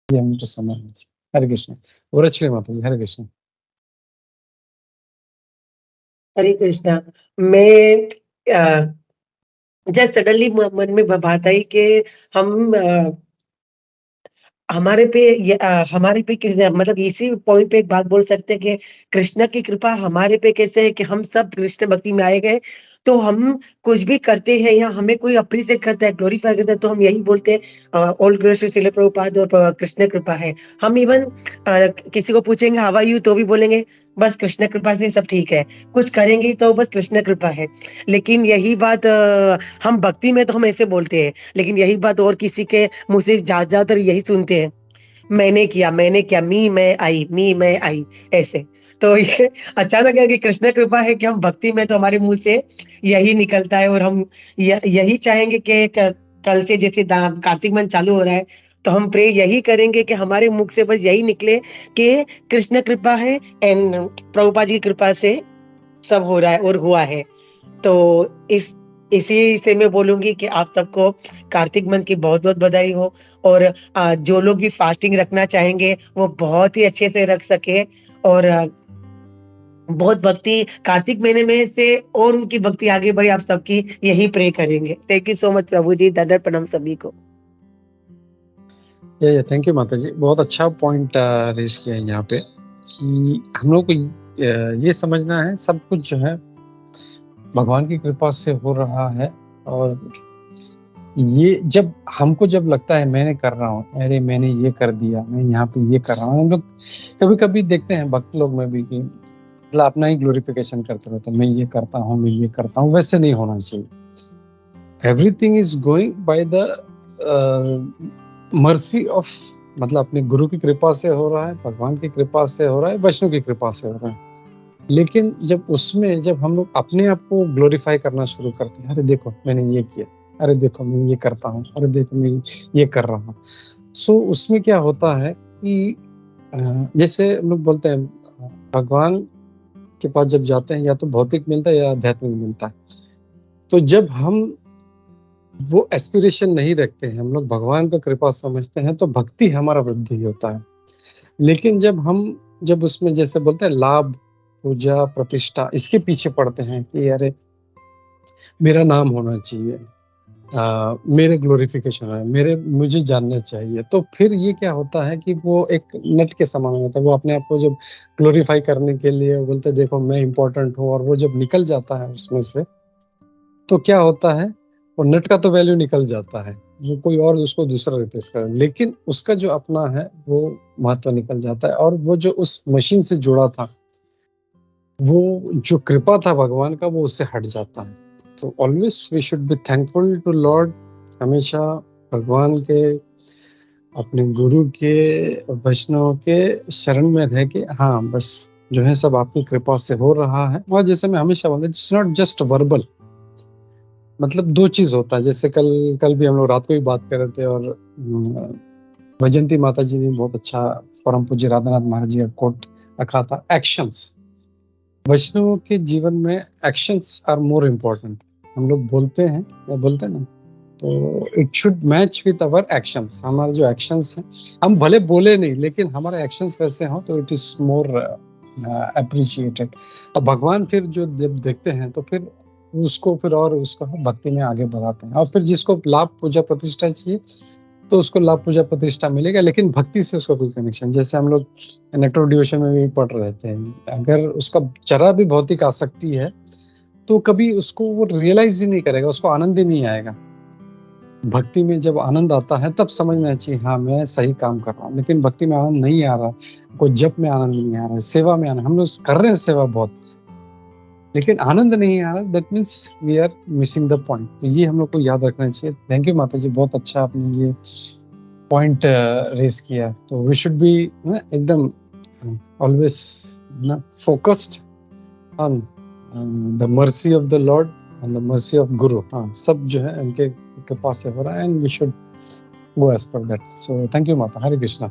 ये हम तो समझ लीजिए। हरे कृष्ण। वरलक्ष्मी माता जी, हरे कृष्ण। हरे कृष्णा। मैं जस्ट सडनली मन में बात आई कि हम हमारे पे मतलब इसी पॉइंट पे एक बात बोल सकते हैं कि कृष्ण की कृपा हमारे पे कैसे है कि हम सब कृष्ण भक्ति में आए गए, तो हम कुछ भी करते हैं या हमें कोई अप्रिशिएट करता है, ग्लोरीफाई करता है, तो हम यही बोलते हैं all glory to Srila Prabhupada और कृष्ण कृपा है। हम इवन किसी को पूछेंगे हाउ आर यू तो भी बोलेंगे बस कृष्ण कृपा से सब ठीक है। कुछ करेंगे तो बस कृष्ण कृपा है। लेकिन यही बात हम भक्ति में तो हम ऐसे बोलते हैं, लेकिन यही बात और किसी के मुँह से ज़्यादातर यही सुनते हैं, मैंने किया, मी मैं आई, ऐसे। तो ये अचानक है कि कृष्ण कृपा है कि हम भक्ति में तो हमारे मुँह से यही निकलता है और हम यही चाहेंगे कि कल से जैसे कार्तिक मंथ चालू हो रहा है, तो हम प्रे यही करेंगे कि हमारे मुख से बस यही निकले कि कृष्ण कृपा है एंड प्रभुपाद जी की कृपा से सब हो रहा है और हुआ है। तो इस इसी से मैं बोलूँगी कि आप सबको कार्तिक मंथ की बहुत-बहुत बधाई हो और जो लोग भी फास्टिंग रखना चाहेंगे, वो बहुत ही अच्छे से रख सकें और बहुत भक्ति कार्तिक महीने में से और उनकी भक्ति आगे बढ़े, आप सबकी यही प्रे करेंगे। थैंक यू सो मच प्रभु जी, दंडवत प्रणाम सभी को। ये थैंक यू माता जी, बहुत अच्छा पॉइंट रेज किया है यहाँ पे कि हम लोग को ये समझना है सब कुछ जो है भगवान की कृपा से हो रहा है। और ये जब हमको जब लगता है मैंने कर रहा हूँ, अरे मैंने ये कर दिया, मैं यहाँ पे ये कर रहा हूँ, हम लोग कभी-कभी देखते हैं भक्त लोग में भी कि मतलब अपना ही ग्लोरिफिकेशन करते रहते हैं, मैं ये करता हूँ, मैं ये करता हूँ, वैसे नहीं होना चाहिए। Everything is going by the mercy of, मतलब अपने गुरु की कृपा से हो रहा है, भगवान की कृपा से हो रहा है, वैष्णव की कृपा से हो रहा है। लेकिन जब उसमें जब हम लोग अपने आप को ग्लोरीफाई करना शुरू करते हैं, अरे देखो मैंने ये किया, अरे देखो मैं ये करता हूँ, अरे देखो मैं ये कर रहा हूँ, सो उसमें क्या होता है कि जैसे लोग बोलते हैं भगवान के पास जब जाते हैं या तो भौतिक मिलता है या आध्यात्मिक मिलता है। तो जब हम वो एस्पिरेशन नहीं रखते हैं, हम लोग भगवान का कृपा समझते हैं, तो भक्ति हमारा वृद्धि होता है। लेकिन जब उसमें जैसे बोलते हैं लाभ, पूजा, प्रतिष्ठा, इसके पीछे पड़ते हैं कि अरे मेरा नाम होना चाहिए, मेरे ग्लोरिफिकेशन है, मुझे जानना चाहिए, तो फिर ये क्या होता है कि वो एक नट के समान होता है। वो अपने आप को जब ग्लोरीफाई करने के लिए बोलते देखो मैं इम्पोर्टेंट हूँ, और वो जब निकल जाता है उसमें से, तो क्या होता है वो नट का तो वैल्यू निकल जाता है, वो कोई और उसको दूसरा रिप्लेस करे, लेकिन उसका जो अपना है वो महत्व निकल जाता है। और वो जो उस मशीन से जुड़ा था, वो जो कृपा था भगवान का, वो उससे हट जाता है। तो always we should be thankful to lord. हमेशा भगवान के, अपने गुरु के, वैष्णव के शरण में रह के, हाँ बस जो है सब आपकी कृपा से हो रहा है। और जैसे मैं हमेशा बोलता हूँ, इट्स नॉट जस्ट वर्बल, मतलब दो चीज होता है। जैसे कल भी हम लोग रात को ही बात कर रहे थे, और वैजंती माता जी ने बहुत अच्छा परम पूज्य राधानाथ महाराज जी का कोट रखा था, एक्शंस। वैष्णव के जीवन में एक्शंस आर मोर इम्पोर्टेंट। हम लोग बोलते हैं ना, तो it should match with our actions. हमारे जो एक्शंस हैं, हम भले बोले नहीं, लेकिन हमारे एक्शंस वैसे हो तो इट इज मोर अप्रिशिएटेड। और भगवान फिर जो देखते हैं, तो फिर उसको फिर और उसको भक्ति में आगे बढ़ाते हैं। और फिर जिसको लाभ, पूजा, प्रतिष्ठा चाहिए, तो उसको लाभ, पूजा, प्रतिष्ठा मिलेगा, लेकिन भक्ति से उसका कोई कनेक्शन। जैसे हम लोग नेटवर्क डिवोशन में भी पढ़ रहे थे, अगर उसका जरा भी भौतिक आसक्ति है, तो कभी उसको वो रियलाइज ही नहीं करेगा, उसको आनंद ही नहीं आएगा। भक्ति में जब आनंद आता है, तब समझ में चाहिए हाँ मैं सही काम कर रहा हूँ। लेकिन भक्ति में आनंद नहीं आ रहा, कोई जप में आनंद नहीं आ रहा है, सेवा में आनंद, हम लोग कर रहे हैं सेवा बहुत, लेकिन आनंद नहीं आ रहा, that means we are missing the point. तो ये हम लोग को याद रखना चाहिए। थैंक यू माता जी, बहुत अच्छा आपने ये पॉइंट रेज किया। तो वी शुड बी एकदम always focused on the mercy of the Lord, on the mercy of गुरु। हाँ, सब जो है उनके कृपा से हो रहा है, and we should go as per that. So thank you mata, Hare Krishna.